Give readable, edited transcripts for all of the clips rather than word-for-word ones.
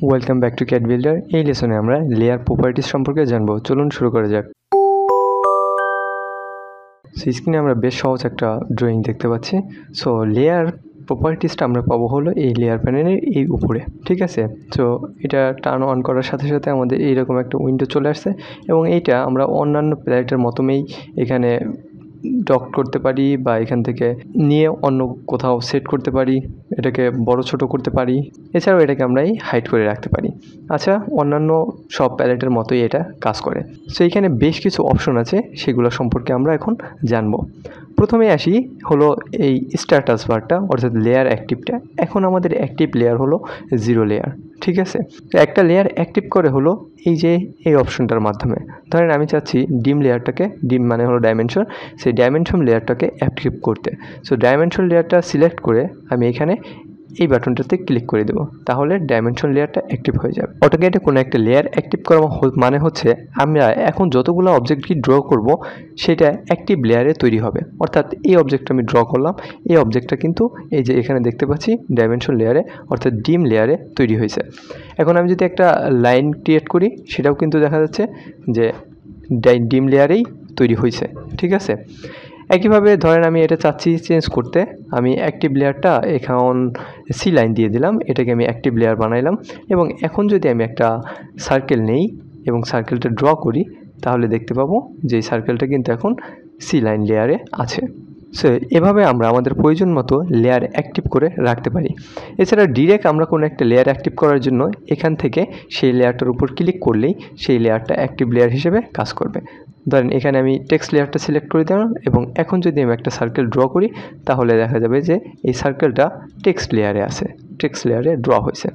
Welcome back to CAD Builder। এই লেসনে আমরা layer properties সম্পর্কে জানবো। চলুন শুরু করা যাক। স্ক্রিনে আমরা বেশ সহজ একটা ড্রয়িং দেখতে পাচ্ছি। সো লেয়ার প্রপার্টিজটা আমরা পাবো হলো এই লেয়ার প্যানেলের এই উপরে, ঠিক আছে। সো এটা টার্ন অন করার সাথে সাথে আমাদের এইরকম একটা উইন্ডো চলে আসছে এবং এইটা আমরা অন্যান্য প্যালেটের মতোই এখানে ডক করতে পারি বা এখান থেকে নিয়ে অন্য কোথাও সেট করতে পারি, এটাকে বড় ছোট করতে পারি, এছাড়াও এটাকে আমরা হাইড করে রাখতে পারি। আচ্ছা, অন্যান্য সব প্যালেটের মতোই এটা কাজ করে। সো এখানে বেশ কিছু অপশন আছে, সেগুলো সম্পর্কে আমরা এখন জানবো। প্রথমে আসি হলো এই স্ট্যাটাস বারটা, অর্থাৎ লেয়ার অ্যাক্টিভটা। এখন আমাদের অ্যাক্টিভ লেয়ার হলো 0 লেয়ার, ঠিক আছে। তো একটা লেয়ার অ্যাক্টিভ করে হলো এই যে এই অপশনটার মাধ্যমে। ধরেন আমি চাচ্ছি ডিম লেয়ারটাকে, ডিম মানে হলো ডাইমেনশন, সেই ডাইমেনশন লেয়ারটাকে অ্যাক্টিভ করতে। সো ডাইমেনশন লেয়ারটা সিলেক্ট করে আমি এখানে এই বাটনটাতে ক্লিক করে দেবো, তাহলে ডাইমেনশন লেয়ারটা অ্যাক্টিভ হয়ে যাবে। অটোক্যাডে কোনো একটা লেয়ার অ্যাক্টিভ করা মানে হচ্ছে আমরা এখন যতগুলো অবজেক্টকে ড্র করব সেটা অ্যাক্টিভ লেয়ারে তৈরি হবে। অর্থাৎ এই অবজেক্টটা আমি ড্র করলাম, এই অবজেক্টটা কিন্তু এই যে এখানে দেখতে পাচ্ছি ডাইমেনশন লেয়ারে অর্থাৎ ডিম লেয়ারে তৈরি হয়েছে। এখন আমি যদি একটা লাইন ক্রিয়েট করি, সেটাও কিন্তু দেখা যাচ্ছে যে ডিম লেয়ারেই তৈরি হয়েছে, ঠিক আছে। একইভাবে ধরেন আমি এটা চাচ্ছি চেঞ্জ করতে, আমি অ্যাক্টিভ লেয়ারটা এখন সি লাইন দিয়ে দিলাম, এটাকে আমি অ্যাক্টিভ লেয়ার বানাইলাম। এবং এখন যদি আমি একটা সার্কেল নেই এবং সার্কেলটা ড্র করি, তাহলে দেখতে পাবো যে এই সার্কেলটা কিন্তু এখন সি লাইন লেয়ারে আছে। সো এভাবে আমরা আমাদের প্রয়োজন মতো লেয়ার অ্যাক্টিভ করে রাখতে পারি। এছাড়া ডিরেক্ট আমরা কোনো একটা লেয়ার অ্যাক্টিভ করার জন্য এখান থেকে সেই লেয়ারটার উপর ক্লিক করলেই সেই লেয়ারটা অ্যাক্টিভ লেয়ার হিসেবে কাজ করবে। ধরেন এখানে আমি টেক্সট লেয়ারটা সিলেক্ট করে দিলাম এবং এখন যদি আমি একটা সার্কেল ড্র করি, তাহলে দেখা যাবে যে এই সার্কেলটা টেক্সট লেয়ারে আছে, টেক্সট লেয়ারে ড্র হয়েছে।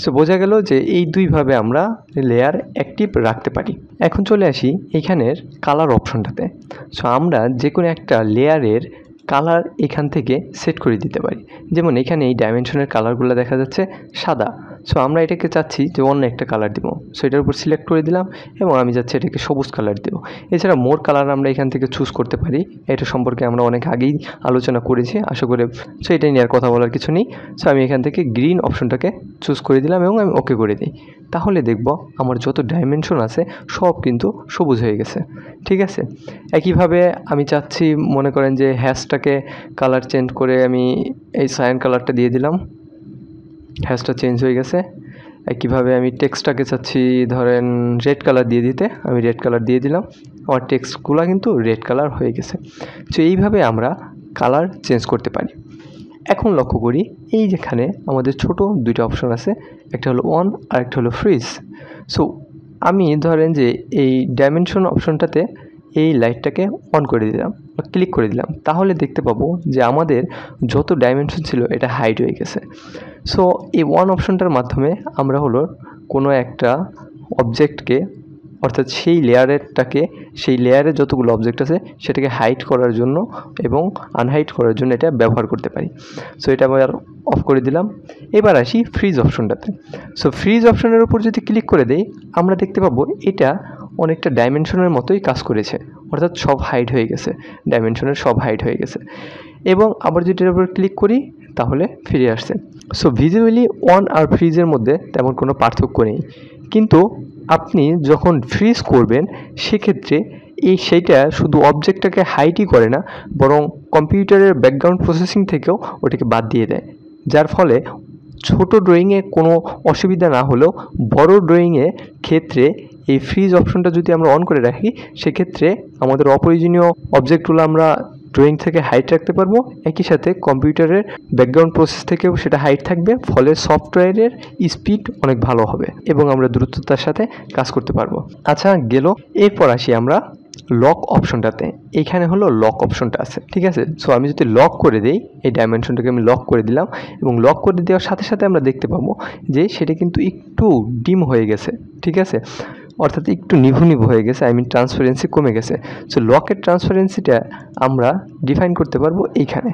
সো বোঝা গেল যে এই দুইভাবে আমরা লেয়ার অ্যাক্টিভ রাখতে পারি। এখন চলে আসি এখানের কালার অপশনটাতে। সো আমরা যে কোনো একটা লেয়ারের কালার এখান থেকে সেট করে দিতে পারি। যেমন এখানে এই ডাইমেনশনের কালারগুলো দেখা যাচ্ছে সাদা। সো আমরা এটাকে চাচ্ছি যে অন্য একটা কালার দিব, সো এটার উপর সিলেক্ট করে দিলাম এবং আমি চাচ্ছি এটাকে সবুজ কালার দেবো। এছাড়া মোর কালার আমরা এখান থেকে চুজ করতে পারি, এটা সম্পর্কে আমরা অনেক আগেই আলোচনা করেছি আশা করি। সো এটা নিয়ে আর কথা বলার কিছু নেই। সো আমি এখান থেকে গ্রিন অপশনটাকে চুজ করে দিলাম এবং আমি ওকে করে দিই, তাহলে দেখব আমার যত ডাইমেনশন আছে সব কিন্তু সবুজ হয়ে গেছে, ঠিক আছে। একইভাবে আমি চাচ্ছি, মনে করেন যে হ্যাশটাকে কালার চেঞ্জ করে আমি এই সায়ান কালারটা দিয়ে দিলাম, হ্যাশটা চেঞ্জ হয়ে গেছে। একইভাবে আমি টেক্সটটাকে চাচ্ছি ধরেন রেড কালার দিয়ে দিতে, আমি রেড কালার দিয়ে দিলাম, আমার টেক্সটগুলো কিন্তু রেড কালার হয়ে গেছে। তো এইভাবে আমরা কালার চেঞ্জ করতে পারি। এখন লক্ষ্য করি এই যেখানে আমাদের ছোট দুইটা অপশন আছে, একটা হলো অন আর একটা হলো ফ্রিজ। সো আমি ধরেন যে এই ডাইমেনশন অপশনটাতে এই লাইটটাকে অন করে দিলাম, ক্লিক করে দিলাম, তাহলে দেখতে পাবো যে আমাদের যত ডাইমেনশন ছিল এটা হাইড হয়ে গেছে। সো এই ওয়ান অপশনটার মাধ্যমে আমরা হলো কোনো একটা অবজেক্টকে, অর্থাৎ সেই লেয়ারেরটাকে, সেই লেয়ারে যতগুলো অবজেক্ট আছে সেটাকে হাইড করার জন্য এবং আনহাইড করার জন্য এটা ব্যবহার করতে পারি। সো এটা আবার অফ করে দিলাম। এবার আসি ফ্রিজ অপশনটাতে। সো ফ্রিজ অপশনের উপর যদি ক্লিক করে দেই, আমরা দেখতে পাবো এটা অনেকটা ডাইমেনশনের মতোই কাজ করেছে, অর্থাৎ সব হাইড হয়ে গেছে, ডাইমেনশনের সব হাইড হয়ে গেছে। এবং আবার যদি এটার উপর ক্লিক করি, তাহলে ফিরে আসছে। সো ভিজিবলি অন আর ফ্রিজের মধ্যে তেমন কোনো পার্থক্য নেই, কিন্তু আপনি যখন ফ্রিজ করবেন সেক্ষেত্রে সেইটা শুধু অবজেক্টটাকে হাইডই করে না, বরং কম্পিউটারের ব্যাকগ্রাউন্ড প্রসেসিং থেকেও ওটাকে বাদ দিয়ে দেয়। যার ফলে ছোট ড্রয়িংয়ে কোনো অসুবিধা না হলেও বড় ড্রয়িংয়ের ক্ষেত্রে এই ফ্রিজ অপশনটা যদি আমরা অন করে রাখি, সেক্ষেত্রে আমাদের অপ্রয়োজনীয় অবজেক্টগুলো আমরা ড্রয়িং থেকে হাইড রাখতে পারবো। একই সাথে কম্পিউটারের ব্যাকগ্রাউন্ড প্রসেস থেকেও সেটা হাইড থাকবে, ফলে সফটওয়্যারের স্পিড অনেক ভালো হবে এবং আমরা দ্রুততার সাথে কাজ করতে পারবো। আচ্ছা গেল, এরপর আসি আমরা লক অপশনটাতে। এইখানে হলো লক অপশনটা আছে, ঠিক আছে। সো আমি যদি লক করে দিই, এই ডাইমেনশনটাকে আমি লক করে দিলাম এবং লক করে দেওয়ার সাথে সাথে আমরা দেখতে পাবো যে সেটা কিন্তু একটু ডিম হয়ে গেছে, ঠিক আছে, অর্থাৎ একটু নিভু নিভু হয়ে গেছে, ট্রান্সপারেন্সি কমে গেছে। সো লকের ট্রান্সপারেন্সিটা আমরা ডিফাইন করতে পারবো এইখানে।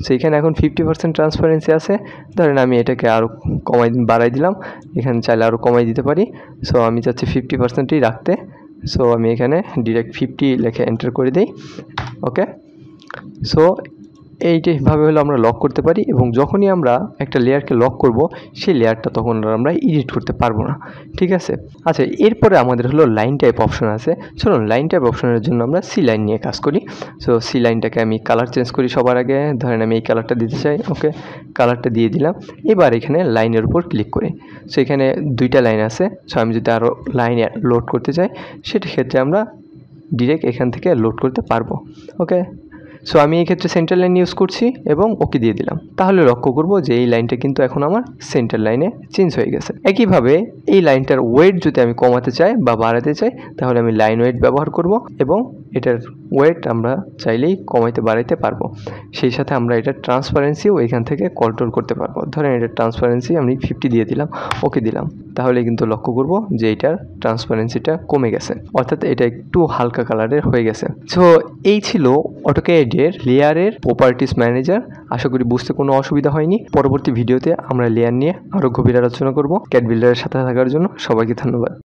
সো এখানে এখন 50% ট্রান্সপারেন্সি আছে, ধরেন আমি এটাকে আরও বাড়াই দিলাম, এখানে চাইলে আরও কমাই দিতে পারি। সো আমি চাচ্ছি 50%ই রাখতে। সো আমি এখানে ডিরেক্ট 50 লিখে এন্টার করে দিই, ওকে। সো এইভাবে হলো আমরা লক করতে পারি, এবং যখনই আমরা একটা লেয়ারকে লক করব সেই লেয়ারটা তখন আর আমরা এডিট করতে পারবো না। ঠিক আছে, আচ্ছা এরপরে আমাদের হলো লাইন টাইপ অপশন আছে। চলুন লাইন টাইপ অপশনের জন্য আমরা সি লাইন নিয়ে কাজ করি। সো সি লাইনটাকে আমি কালার চেঞ্জ করি সবার আগে, ধরেন আমি এই কালারটা দিতে চাই, ওকে কালারটা দিয়ে দিলাম। এবার এখানে লাইনের উপর ক্লিক করি। সো এখানে দুইটা লাইন আছে, সো আমি যদি আরও লাইন লোড করতে চাই সেটা ক্ষেত্রে আমরা ডিরেক্ট এখান থেকে লোড করতে পারবো। ওকে, সো আমি এই ক্ষেত্রে সেন্টার লাইন ইউজ করছি এবং ওকে দিয়ে দিলাম। তাহলে লক্ষ্য করব যে এই লাইনটা কিন্তু এখন আমার সেন্টার লাইনে চেঞ্জ হয়ে গেছে। একইভাবে এই লাইনটার ওয়েট যদি আমি কমাতে চাই বা বাড়াতে চাই তাহলে আমি লাইন ওয়েট ব্যবহার করব, এবং এটার ওয়েট আমরা চাইলেই কমাইতে বাড়াইতে পারবো। সেই সাথে আমরা এটার ট্রান্সপারেন্সিও এখান থেকে কন্ট্রোল করতে পারবো। ধরেন এটার ট্রান্সপারেন্সি আমি 50 দিয়ে দিলাম, ওকে দিলাম। তাহলে কিন্তু লক্ষ্য করব যে এটার ট্রান্সপারেন্সিটা কমে গেছে, অর্থাৎ এটা একটু হালকা কালারের হয়ে গেছে। সো এই ছিল অটোক্যাডের লেয়ারের প্রপার্টিস ম্যানেজার। আশা করি বুঝতে কোনো অসুবিধা হয়নি। পরবর্তী ভিডিওতে আমরা লেয়ার নিয়ে আরও গভীর আলোচনা করব। ক্যাড বিল্ডারের সাথে থাকার জন্য সবাইকে ধন্যবাদ।